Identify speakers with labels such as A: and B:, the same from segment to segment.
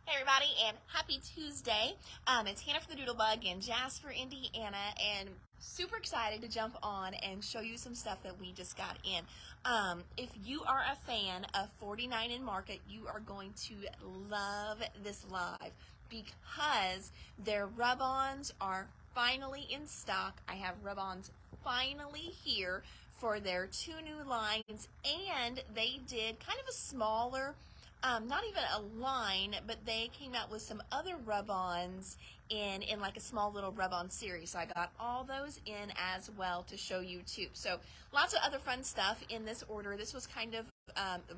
A: Hey everybody, and happy Tuesday. It's Hannah from the Doodlebug in Jasper, Indiana, and super excited to jump on and show you some stuff that we just got in. If you are a fan of 49 in Market, you are going to love this live because their Rub-Ons are finally in stock. I have Rub-Ons finally here for their 2 new lines, and they did kind of a smaller not even a line, but they came out with some other rub-ons in like a small little rub-on series. So I got all those in as well to show you too. So lots of other fun stuff in this order. This was kind of,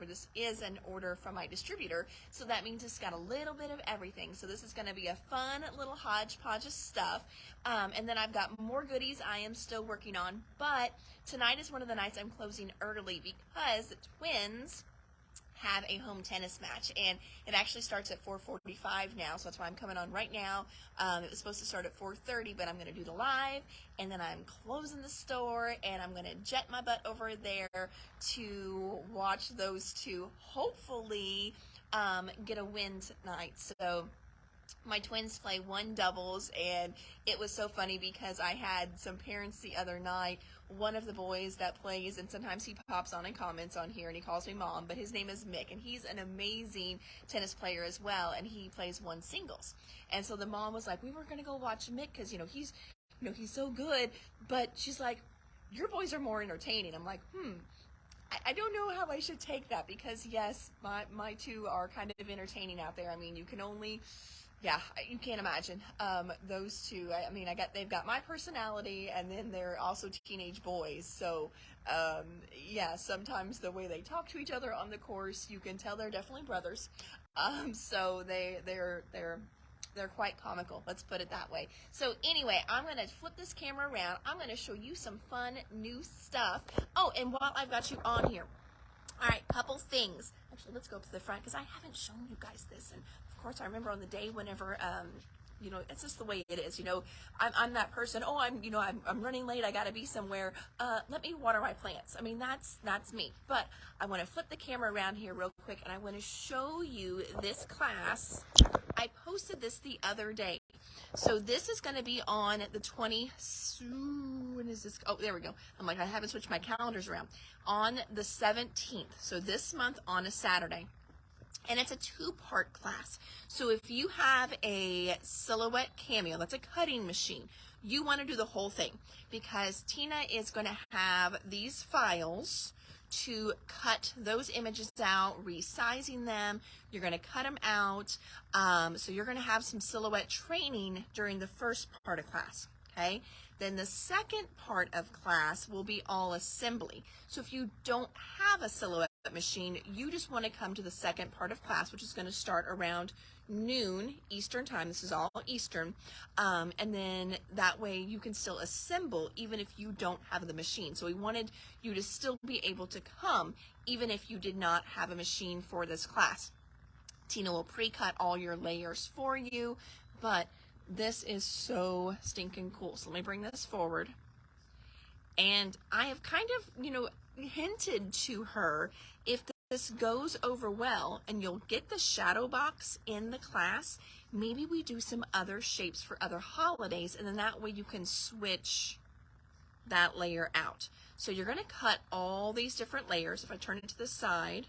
A: this is an order from my distributor, so that means it's got a little bit of everything. So this is going to be a fun little hodgepodge of stuff. And then I've got more goodies I am still working on, but tonight is one of the nights I'm closing early because the twins have a home tennis match, and it actually starts at 4:45 now, so that's why I'm coming on right now. It was supposed to start at 4:30, but I'm going to do the live, and then I'm closing the store, and I'm going to jet my butt over there to watch those two hopefully get a win tonight. So my twins play one doubles, and it was so funny because I had some parents the other night. One of the boys that plays, and sometimes he pops on and comments on here, and he calls me mom, but his name is Mick, and he's an amazing tennis player as well, and he plays one singles. And so the mom was like, we were going to go watch Mick because, he's so good, but she's like, your boys are more entertaining. I'm like, I don't know how I should take that because, yes, my two are kind of entertaining out there. I mean, you can only... Yeah, you can't imagine those two. They've got my personality, and then they're also teenage boys. So, yeah, sometimes the way they talk to each other on the course, you can tell they're definitely brothers. So they're quite comical. Let's put it that way. So anyway, I'm gonna flip this camera around. I'm gonna show you some fun new stuff. Oh, and while I've got you on here, all right, couple things. Actually, let's go up to the front because I haven't shown you guys this. And of course, I remember on the day whenever, it's just the way it is. I'm that person. Oh, I'm running late. I got to be somewhere. Let me water my plants. I mean, that's me. But I want to flip the camera around here real quick, and I want to show you this class. I posted this the other day. So this is going to be on the 20th. When is this? Oh, there we go. I'm like, I haven't switched my calendars around. On the 17th. So this month on a Saturday. And it's a 2-part class. So if you have a Silhouette Cameo, that's a cutting machine, you want to do the whole thing because Tina is going to have these files to cut those images out, resizing them. You're going to cut them out. So you're going to have some silhouette training during the first part of class. Okay. Then the second part of class will be all assembly. So if you don't have a silhouette machine, you just want to come to the second part of class, which is going to start around noon Eastern time. This is all Eastern. And then that way you can still assemble even if you don't have the machine. So we wanted you to still be able to come even if you did not have a machine for this class. Tina will pre-cut all your layers for you, but this is so stinking cool. So let me bring this forward. And I have kind of, hinted to her, if this goes over well and you'll get the shadow box in the class, maybe we do some other shapes for other holidays, and then that way you can switch that layer out. So you're going to cut all these different layers. If I turn it to the side,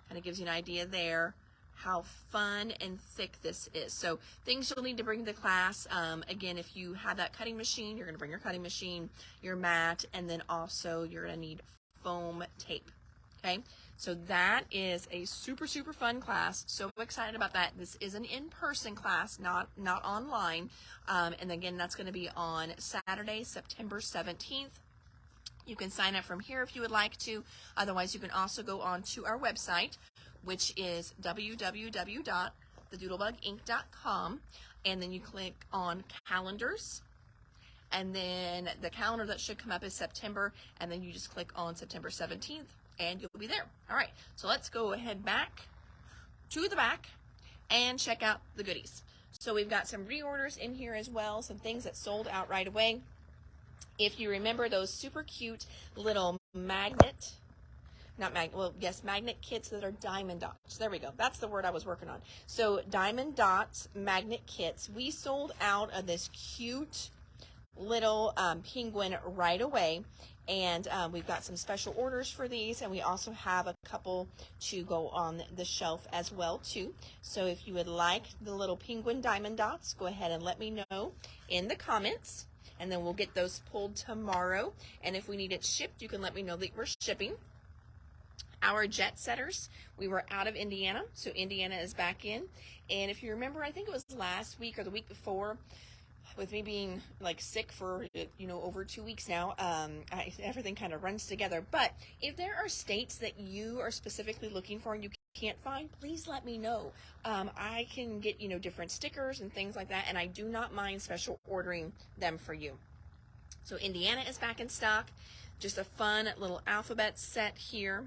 A: kind of gives you an idea there how fun and thick this is. So things you'll need to bring to class, again, if you have that cutting machine, you're going to bring your cutting machine, your mat, and then also you're going to need foam tape. Okay, so that is a super, super fun class. So excited about that. This is an in-person class, not online. And again, that's going to be on Saturday, September 17th. You can sign up from here if you would like to. Otherwise, you can also go on to our website, which is www.thedoodlebuginc.com, and then you click on calendars, and then the calendar that should come up is September, and then you just click on September 17th, and you'll be there. All right, so let's go ahead back to the back and check out the goodies. So we've got some reorders in here as well, some things that sold out right away. If you remember those super cute little magnet not magnet, well, yes, magnet kits that are diamond dots. There we go. That's the word I was working on. So diamond dots, magnet kits. We sold out of this cute little penguin right away. And we've got some special orders for these, and we also have a couple to go on the shelf as well too. So if you would like the little penguin diamond dots, go ahead and let me know in the comments, and then we'll get those pulled tomorrow. And if we need it shipped, you can let me know that we're shipping. Our jet setters, we were out of Indiana, so Indiana is back in. And if you remember, I think it was last week or the week before, with me being like sick for, you know, over 2 weeks now, everything kind of runs together. But if there are states that you are specifically looking for and you can't find, please let me know. I can get, you know, different stickers and things like that, and I do not mind special ordering them for you. So Indiana is back in stock. Just a fun little alphabet set here.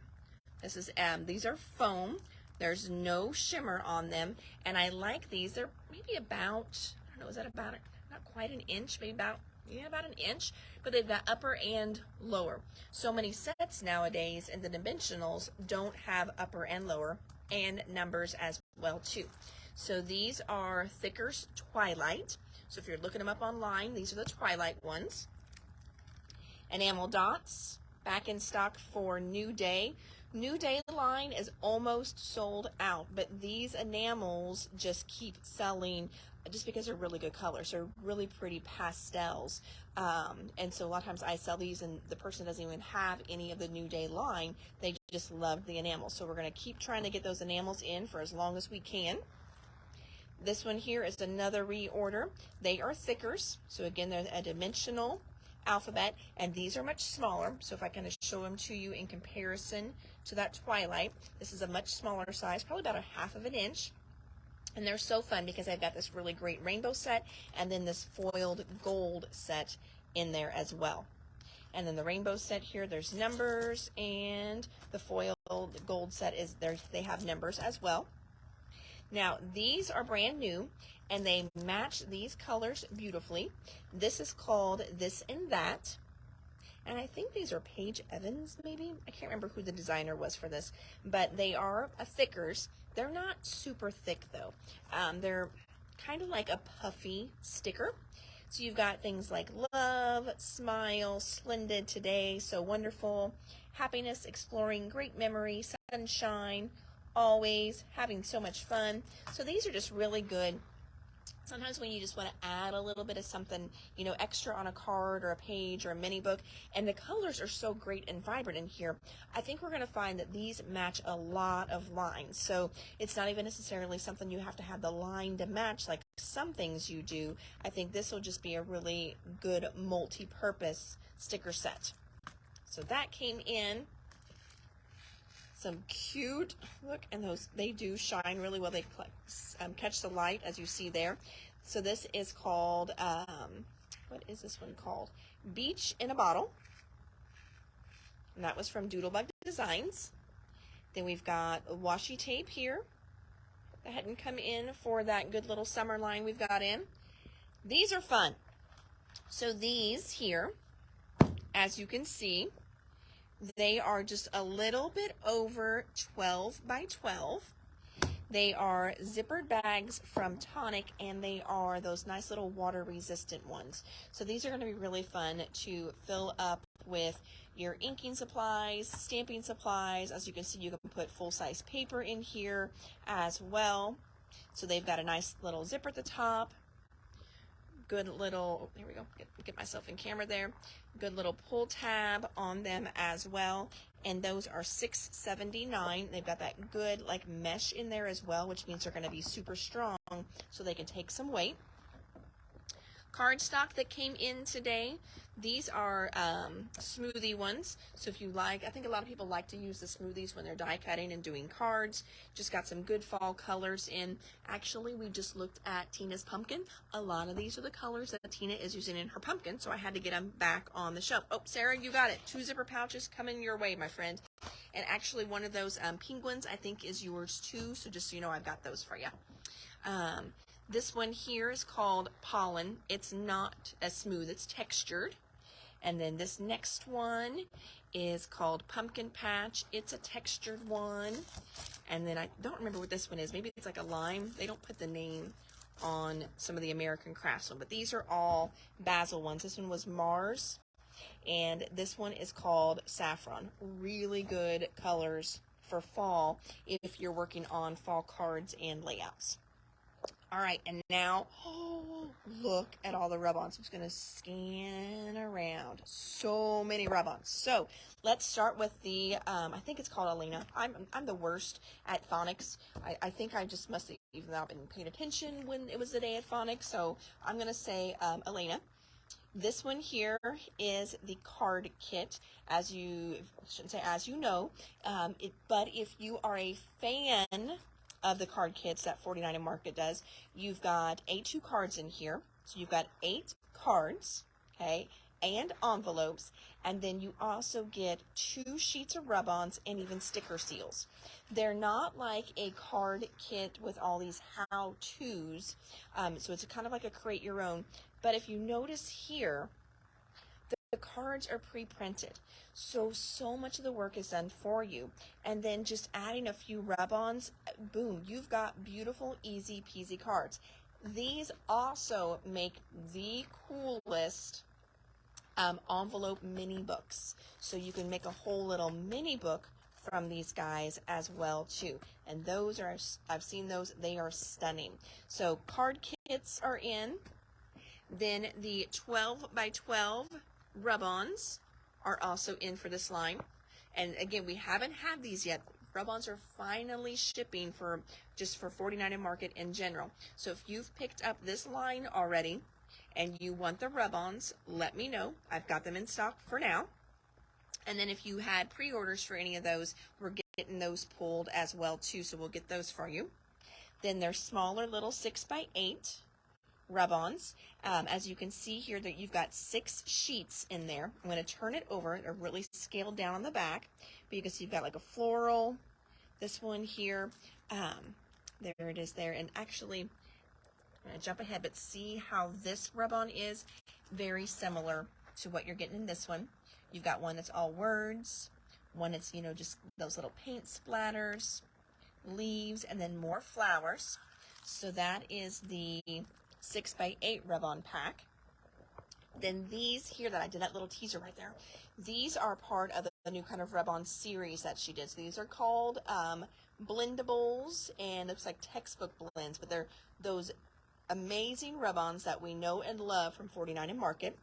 A: This is these are foam. There's no shimmer on them, and I like these. They're maybe about, I don't know, is that about it? Not quite an inch, maybe about, yeah, about an inch, but they've got upper and lower. So many sets nowadays in the dimensionals don't have upper and lower, and numbers as well too. So these are Thickers Twilight. So if you're looking them up online, these are the Twilight ones. Enamel dots, back in stock for New Day. New Day line is almost sold out, but these enamels just keep selling just because they're really good colors. They're really pretty pastels. And so a lot of times I sell these and the person doesn't even have any of the New Day line. They just love the enamels. So we're going to keep trying to get those enamels in for as long as we can. This one here is another reorder. They are Thickers. So again, they're a dimensional alphabet, and these are much smaller. So if I kind of show them to you in comparison to that Twilight, this is a much smaller size, probably about 1/2 of an inch. And they're so fun because I've got this really great rainbow set and then this foiled gold set in there as well. And then the rainbow set here, there's numbers, and the foiled gold set is there. They have numbers as well. Now these are brand new and they match these colors beautifully. This is called This and That. And I think these are Paige Evans, maybe. I can't remember who the designer was for this, but they are Thickers. They're not super thick though. They're kind of like a puffy sticker. So you've got things like love, smile, splendid today, so wonderful, happiness, exploring, great memory, sunshine, always, having so much fun. So these are just really good. Sometimes when you just want to add a little bit of something, you know, extra on a card or a page or a mini book, and the colors are so great and vibrant in here, I think we're going to find that these match a lot of lines. So it's not even necessarily something you have to have the line to match like some things you do. I think this will just be a really good multi-purpose sticker set. So that came in. Some cute, look, and those, they do shine really well. They catch the light, as you see there. So this is called, what is this one called? Beach in a Bottle. And that was from Doodlebug Designs. Then we've got washi tape here. That hadn't come in for that good little summer line we've got in. These are fun. So these here, as you can see, they are just a little bit over 12 by 12. They are zippered bags from Tonic, and they are those nice little water resistant ones. So these are going to be really fun to fill up with your inking supplies, stamping supplies. As you can see, you can put full-size paper in here as well. So they've got a nice little zipper at the top. Good little, here we go, get myself in camera there. Good little pull tab on them as well. And those are $6.79. They've got that good like mesh in there as well, which means they're going to be super strong so they can take some weight. Cardstock that came in today. These are smoothie ones. So if you like, I think a lot of people like to use the smoothies when they're die cutting and doing cards. Just got some good fall colors in. Actually, we just looked at Tina's pumpkin. A lot of these are the colors that Tina is using in her pumpkin, so I had to get them back on the shelf. Oh, Sarah, you got it. 2 zipper pouches coming your way, my friend. And actually, one of those penguins, I think, is yours too. So just so you know, I've got those for you. This one here is called Pollen. It's not as smooth, it's textured. And then this next one is called Pumpkin Patch. It's a textured one. And then I don't remember what this one is. Maybe it's like a lime. They don't put the name on some of the American Crafts one, but these are all basil ones. This one was Mars, and this one is called Saffron. Really good colors for fall if you're working on fall cards and layouts. All right, and now, look at all the rub-ons. I'm just going to scan around. So many rub-ons. So let's start with the, I think it's called Elena. I'm the worst at phonics. I think I just must have even not been paying attention when it was the day at phonics. So I'm going to say Elena. This one here is the card kit, as you, I shouldn't say as you know, but if you are a fan of the card kits that 49 and Market does, you've got A2 cards in here. So you've got 8 cards, okay, and envelopes, and then you also get 2 sheets of rub-ons and even sticker seals. They're not like a card kit with all these how-tos, so it's kind of like a create your own. But if you notice here, the cards are pre-printed, so much of the work is done for you, and then just adding a few rub-ons, boom, you've got beautiful, easy peasy cards. These also make the coolest envelope mini books, so you can make a whole little mini book from these guys as well too, and those are, I've seen those, they are stunning. So card kits are in. Then the 12 by 12 rub-ons are also in for this line. And again, we haven't had these yet. Rub-ons are finally shipping for just for 49 and Market in general. So if you've picked up this line already and you want the rub-ons, let me know. I've got them in stock for now. And then if you had pre-orders for any of those, we're getting those pulled as well too. So we'll get those for you. Then there's smaller little 6 by 8 rub-ons. As you can see here, that you've got 6 sheets in there. I'm going to turn it over. They're really scaled down on the back, but you can see you've got like a floral. This one here, there it is there. And actually, I'm going to jump ahead, but see how this rub-on is very similar to what you're getting in this one. You've got one that's all words, one that's, you know, just those little paint splatters, leaves, and then more flowers. So that is the 6 by 8 rub-on pack. Then these here that I did, that little teaser right there, these are part of the new kind of rub-on series that she did. So these are called Blendables, and looks like textbook blends, but they're those amazing rub-ons that we know and love from 49 and Market.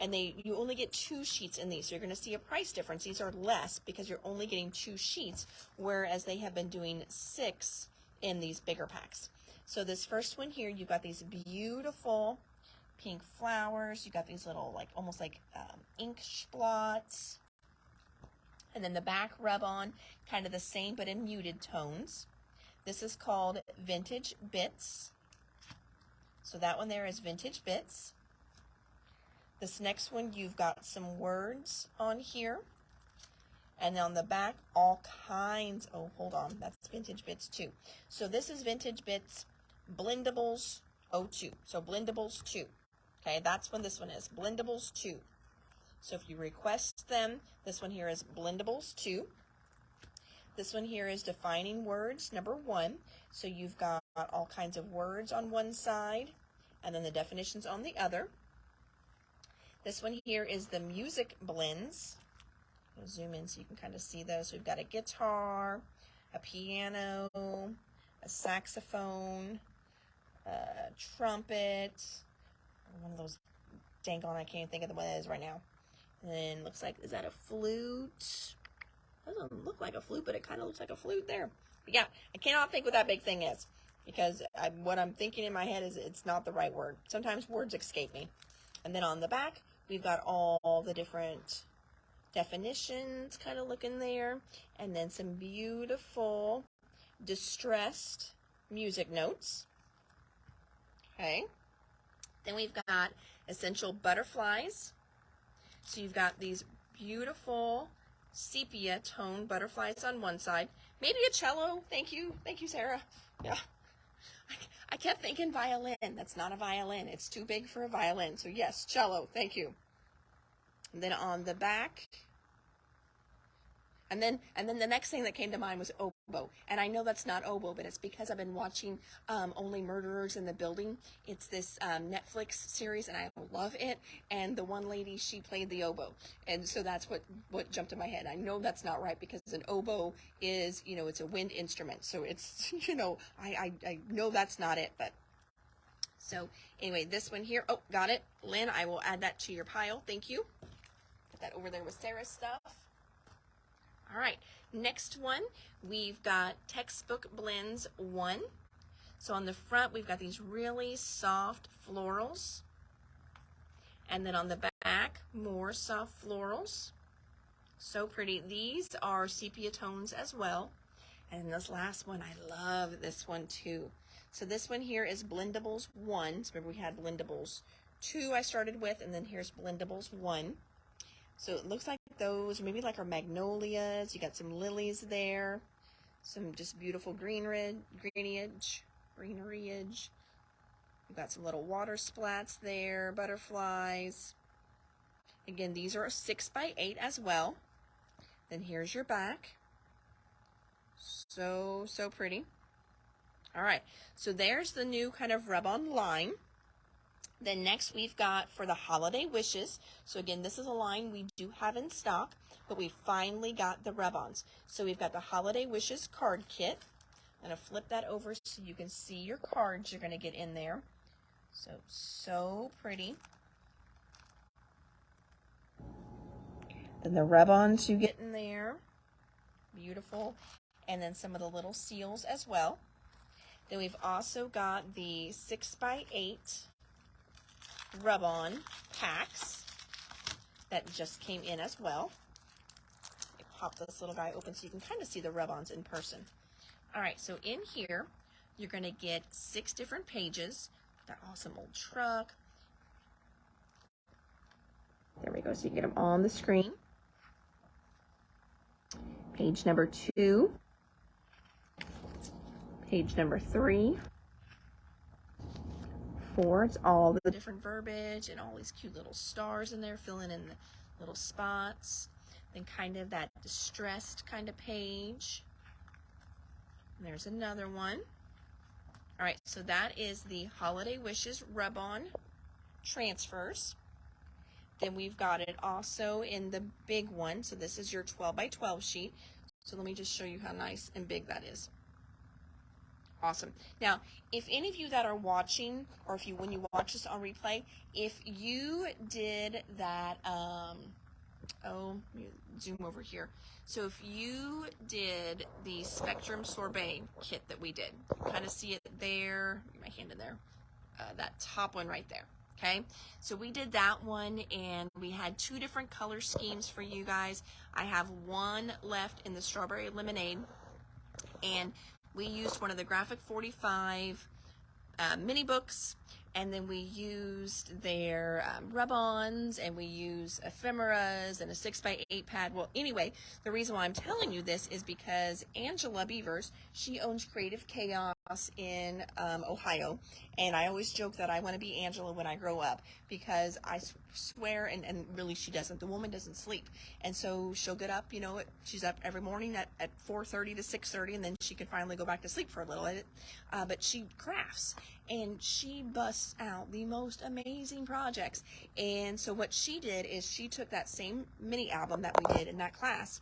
A: And you only get 2 sheets in these, so you're going to see a price difference. These are less because you're only getting 2 sheets, whereas they have been doing 6 in these bigger packs. So this first one here, you've got these beautiful pink flowers. You got these little, like, almost like ink splots. And then the back rub-on, kind of the same, but in muted tones. This is called Vintage Bits. So that one there is Vintage Bits. This next one, you've got some words on here. And on the back, all kinds, oh, hold on, that's Vintage Bits too. So this is Vintage Bits Blendables 02. So Blendables 2. Okay, that's when this one is, Blendables 2. So if you request them, this one here is Blendables 2. This one here is Defining Words, number 1. So you've got all kinds of words on one side, and then the definitions on the other. This one here is the Music Blends. I'll zoom in so you can kind of see those. So we've got a guitar, a piano, a saxophone, a trumpet, one of those, dang on, I can't think of what it is right now. And then looks like, is that a flute? Doesn't look like a flute, but it kind of looks like a flute there. But yeah, I cannot think what that big thing is, because what I'm thinking in my head is it's not the right word. Sometimes words escape me. And then on the back, we've got all the different definitions kind of looking there, and then some beautiful distressed music notes. Okay, then we've got essential butterflies. So you've got these beautiful sepia tone butterflies on one side, maybe a cello. Thank you Sarah. Yeah, I kept thinking violin. That's not a violin, it's too big for a violin. So yes, cello, thank you. And then on the back, and then the next thing that came to mind was oboe. And I know that's not oboe, but it's because I've been watching Only Murderers in the Building. It's this Netflix series, and I love it. And the one lady, she played the oboe. And so that's what jumped in my head. I know that's not right because an oboe is, you know, it's a wind instrument. So it's, you know, I know that's not it, but. So anyway, this one here, oh, got it. Lynn, I will add that to your pile. Thank you. Put that over there with Sarah's stuff. All right, next one, we've got Textbook Blends 1. So on the front, we've got these really soft florals. And then on the back, more soft florals. So pretty. These are sepia tones as well. And this last one, I love this one too. So this one here is Blendables 1. So remember we had Blendables 2 I started with, and then here's Blendables 1. So it looks like those, maybe like our magnolias. You got some lilies there, some just beautiful greeneage. You've got some little water splats there, butterflies. Again, these are a 6x8 as well. Then here's your back. So pretty. All right, so there's the new kind of rub-on line. Then next we've got for the holiday wishes. So again, this is a line we do have in stock, but we finally got the rub-ons. So we've got the holiday wishes card kit. I'm gonna flip that over so you can see your cards you're gonna get in there. So pretty. Then the rub-ons you get in there, beautiful. And then some of the little seals as well. Then we've also got the 6x8 rub-on packs that just came in as well. I pop this little guy open so you can kind of see the rub-ons in person. All right, so in here, you're gonna get 6 different pages. That awesome old truck. There we go, so you can get them on the screen. Page number 2. Page number 3. 4, it's all the different verbiage and all these cute little stars in there filling in the little spots. Then kind of that distressed kind of page. And there's another one. All right, so that is the Holiday Wishes rub-on transfers. Then we've got it also in the big one. So this is your 12x12 sheet. So let me just show you how nice and big that is. Awesome. Now, if any of you that are watching, or if you, when you watch this on replay, if you did that, let me zoom over here. So if you did the Spectrum Sorbet kit that we did, kind of see it there, get my hand in there, that top one right there. Okay, so we did that one, and we had 2 different color schemes for you guys. I have one left in the strawberry lemonade, and we used one of the Graphic 45 mini books, and then we used their rub-ons, and we used ephemeras and a 6x8 pad. Well, anyway, the reason why I'm telling you this is because Angela Beavers, she owns Creative Chaos in Ohio, and I always joke that I want to be Angela when I grow up, because I swear, and really she doesn't, the woman doesn't sleep, and so she'll get up, you know, she's up every morning at 4:30 to 6:30, and then she can finally go back to sleep for a little bit, but she crafts, and she busts out the most amazing projects. And so what she did is she took that same mini album that we did in that class,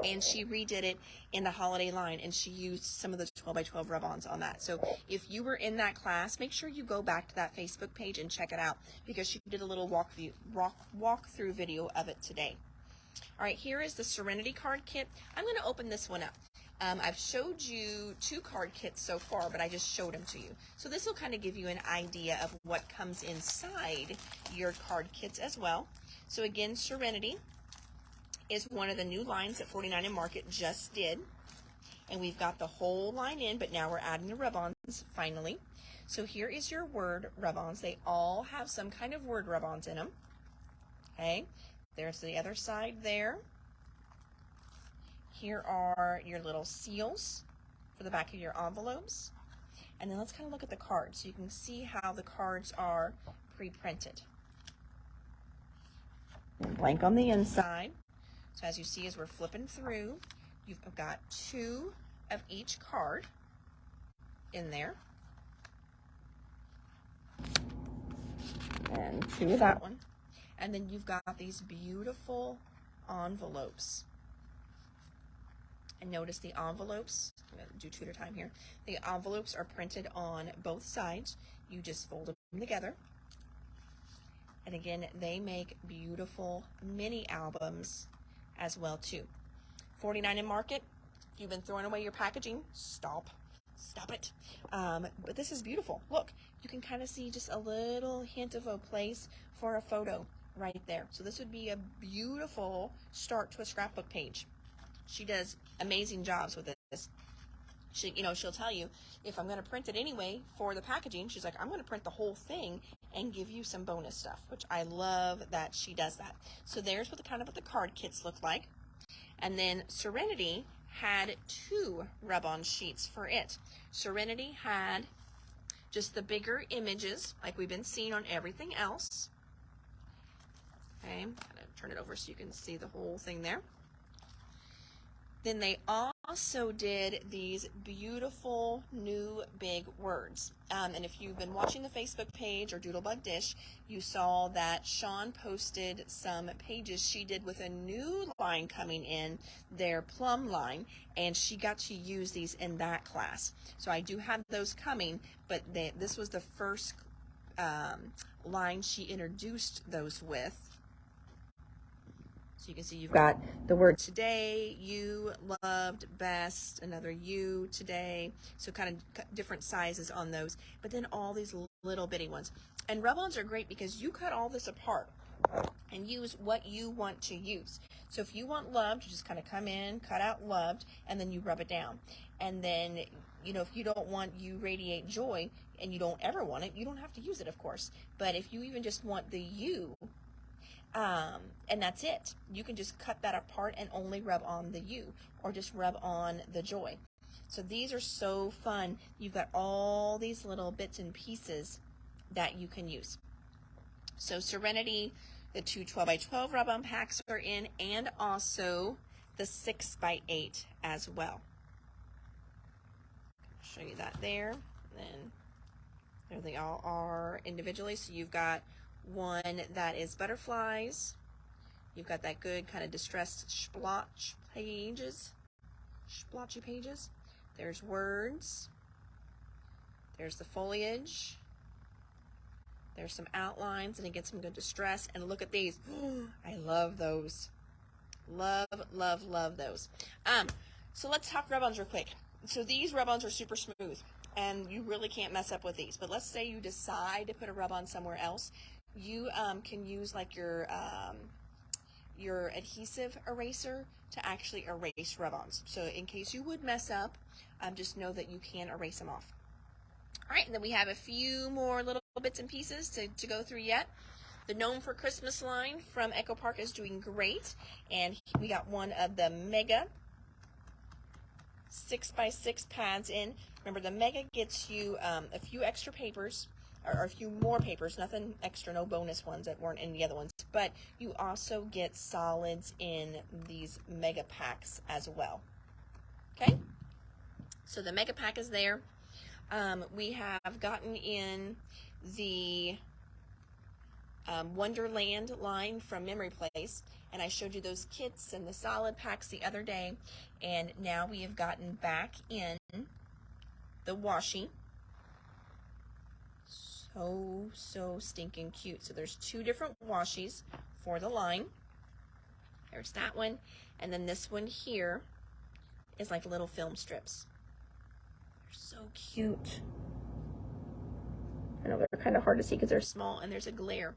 A: and she redid it in the holiday line, and she used some of the 12x12 rub-ons on that. So if you were in that class, make sure you go back to that Facebook page and check it out, because she did a little walkthrough video of it today. All right, here is the Serenity card kit. I'm going to open this one up. I've showed you 2 card kits so far, but I just showed them to you. So this will kind of give you an idea of what comes inside your card kits as well. So again, Serenity is one of the new lines that 49 and Market just did. And we've got the whole line in, but now we're adding the rub-ons finally. So here is your word rub-ons. They all have some kind of word rub-ons in them. Okay, there's the other side there. Here are your little seals for the back of your envelopes. And then let's kind of look at the cards so you can see how the cards are pre-printed. blank on the inside. So as you see, as we're flipping through, you've got 2 of each card in there. And 2 of that one. And then you've got these beautiful envelopes. And notice the envelopes, I'm going to do 2 at a time here. The envelopes are printed on both sides. You just fold them together. And again, they make beautiful mini albums as well too. $49 in Market. If you've been throwing away your packaging, stop it. But this is beautiful. Look, you can kind of see just a little hint of a place for a photo right there. So this would be a beautiful start to a scrapbook page. She does amazing jobs with this. She'll tell you, if I'm going to print it anyway for the packaging, she's like, I'm going to print the whole thing and give you some bonus stuff, which I love that she does that. So there's what the card kits look like. And then Serenity had 2 rub-on sheets for it. Serenity had just the bigger images like we've been seeing on everything else. Okay, I'm gonna turn it over so you can see the whole thing there. Then they also did these beautiful new big words. And if you've been watching the Facebook page or Doodlebug Dish, you saw that Sean posted some pages she did with a new line coming in, their plum line, and she got to use these in that class. So I do have those coming, but this was the first line she introduced those with. So you can see you've got the word today, you, loved, best, another you, today. So kind of different sizes on those. But then all these little bitty ones. And rub-ons are great because you cut all this apart and use what you want to use. So if you want loved, you just kind of come in, cut out loved, and then you rub it down. And then, if you don't want you radiate joy and you don't ever want it, you don't have to use it, of course. But if you even just want the you, and that's it. You can just cut that apart and only rub on the you, or just rub on the joy. So these are so fun. You've got all these little bits and pieces that you can use. So Serenity, the 2 12x12 rub-on packs are in, and also the 6x8 as well. I'll show you that there. Then there they all are individually. So you've got one that is butterflies. You've got that good kind of distressed splotchy pages. There's words. There's the foliage. There's some outlines, and it gets some good distress. And look at these. I love those. Love those. So let's talk rub-ons real quick. So these rub-ons are super smooth, and you really can't mess up with these. But let's say you decide to put a rub-on somewhere else. You can use like your adhesive eraser to actually erase rub-ons. So in case you would mess up, just know that you can erase them off. All right, and then we have a few more little bits and pieces to go through yet. The Gnome for Christmas line from Echo Park is doing great, and we got one of the Mega 6x6 pads in. Remember, the Mega gets you a few extra papers, or a few more papers, nothing extra, no bonus ones that weren't in the other ones, but you also get solids in these Mega packs as well. Okay, so the Mega pack is there. We have gotten in the Wonderland line from Memory Place, and I showed you those kits and the solid packs the other day, and now we have gotten back in the washi. So stinking cute. So there's 2 different washies for the line. There's that one, and then this one here is like little film strips. They're so cute. I know they're kind of hard to see because they're small, and there's a glare,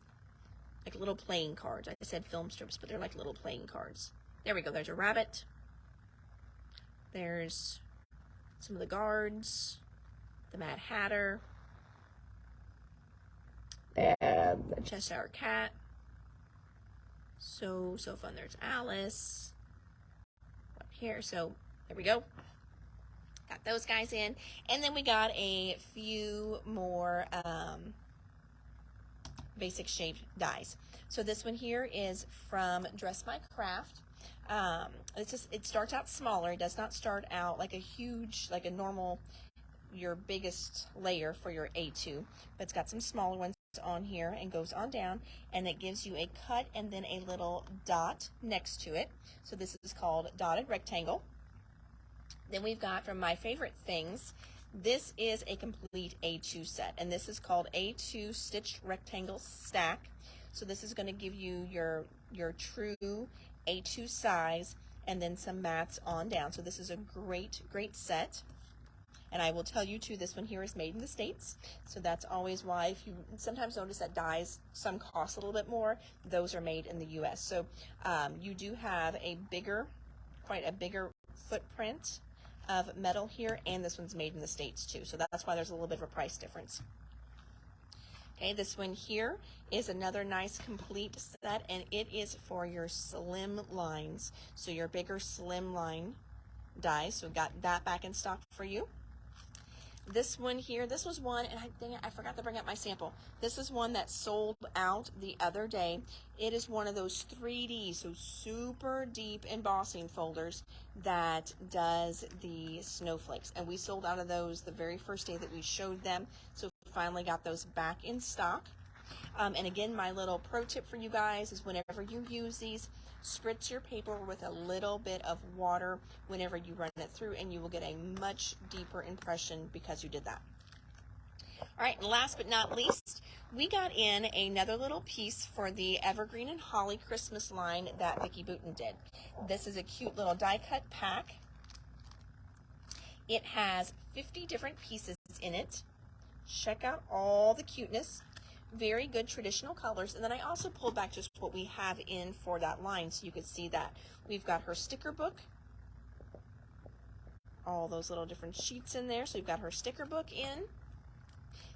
A: like little playing cards. I said film strips, but they're like little playing cards. There we go. There's a rabbit. There's some of the guards, the Mad Hatter, and the Cheshire Cat. So fun. There's Alice up here. So there we go. Got those guys in. And then we got a few more basic shaped dies. So this one here is from Dress My Craft. It starts out smaller. It does not start out like a huge, like a normal, your biggest layer for your A2, but it's got some smaller ones on here and goes on down, and it gives you a cut and then a little dot next to it. So this is called Dotted Rectangle. Then we've got from My Favorite Things, this is a complete A2 set, and this is called A2 Stitched Rectangle Stack. So this is going to give you your true A2 size and then some mats on down. So this is a great set. And I will tell you too, this one here is made in the States. So that's always why, if you sometimes notice that dies, some cost a little bit more, those are made in the US. So you do have quite a bigger footprint of metal here, and this one's made in the States too. So that's why there's a little bit of a price difference. Okay, this one here is another nice complete set, and it is for your slim lines. So your bigger slim line dies. So got that back in stock for you. This one here, this was one, and I forgot to bring up my sample. This is one that sold out the other day. It is one of those 3D, so super deep embossing folders that does the snowflakes. And we sold out of those the very first day that we showed them. So we finally got those back in stock. And again, my little pro tip for you guys is whenever you use these, spritz your paper with a little bit of water whenever you run it through, and you will get a much deeper impression because you did that. All right, and last but not least, we got in another little piece for the Evergreen and Holly Christmas line that Vicki Booten did. This is a cute little die cut pack. It has 50 different pieces in it. Check out all the cuteness. Very good traditional colors. And then I also pulled back just what we have in for that line so you could see that. We've got her sticker book, all those little different sheets in there. So we've got her sticker book in.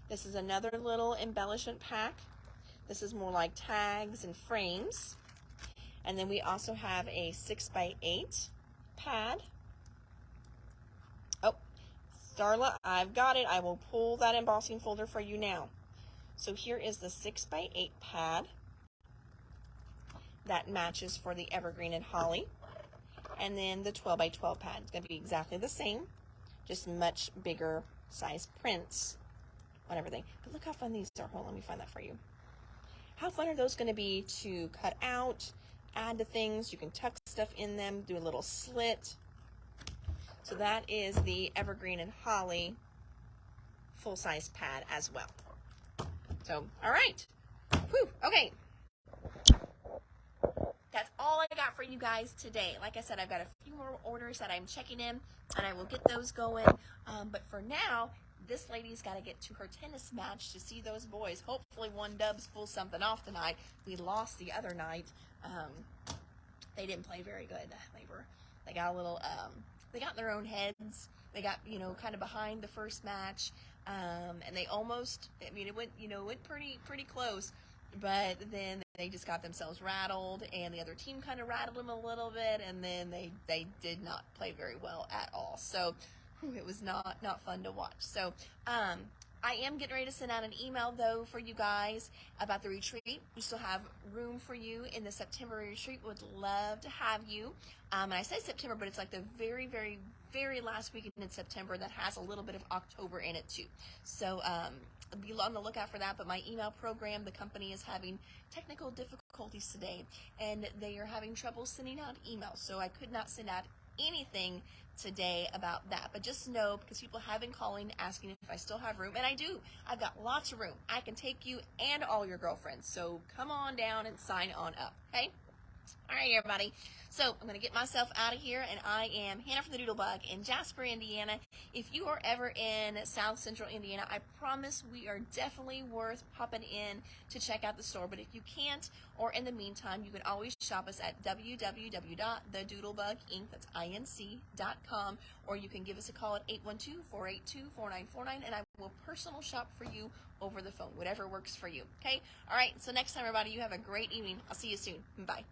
A: This is another little embellishment pack. This is more like tags and frames. And then we also have a 6x8 pad. Oh, Starla, I've got it. I will pull that embossing folder for you now. So here is the 6x8 pad that matches for the Evergreen and Holly. And then the 12x12 pad. It's going to be exactly the same, just much bigger size prints on everything. But look how fun these are. Hold on, let me find that for you. How fun are those going to be to cut out, add to things? You can tuck stuff in them, do a little slit. So that is the Evergreen and Holly full-size pad as well. So, all right. Whew, okay. That's all I got for you guys today. Like I said, I've got a few more orders that I'm checking in, and I will get those going. But for now, this lady's got to get to her tennis match to see those boys. Hopefully one Dubs pulls something off tonight. We lost the other night. They didn't play very good. They got a little, they got in their own heads. They got, kind of behind the first match. And they almost, it went pretty close, but then they just got themselves rattled, and the other team kind of rattled them a little bit, and then they did not play very well at all. So it was not fun to watch. So I am getting ready to send out an email though for you guys about the retreat. We still have room for you in the September retreat. Would love to have you. And I say September, but it's like the very last weekend in September that has a little bit of October in it too. So be on the lookout for that. But my email program, the company is having technical difficulties today, and they are having trouble sending out emails. So I could not send out anything today about that. But just know, because people have been calling asking if I still have room, and I do. I've got lots of room. I can take you and all your girlfriends. So come on down and sign on up, okay? All right, everybody. So I'm going to get myself out of here, and I am Hannah from the Doodlebug in Jasper, Indiana. If you are ever in South Central Indiana, I promise we are definitely worth popping in to check out the store. But if you can't, or in the meantime, you can always shop us at www.thedoodlebuginc, that's INC.com, or you can give us a call at 812-482-4949, and I will personal shop for you over the phone, whatever works for you, okay? All right, so next time, everybody, you have a great evening. I'll see you soon. Bye.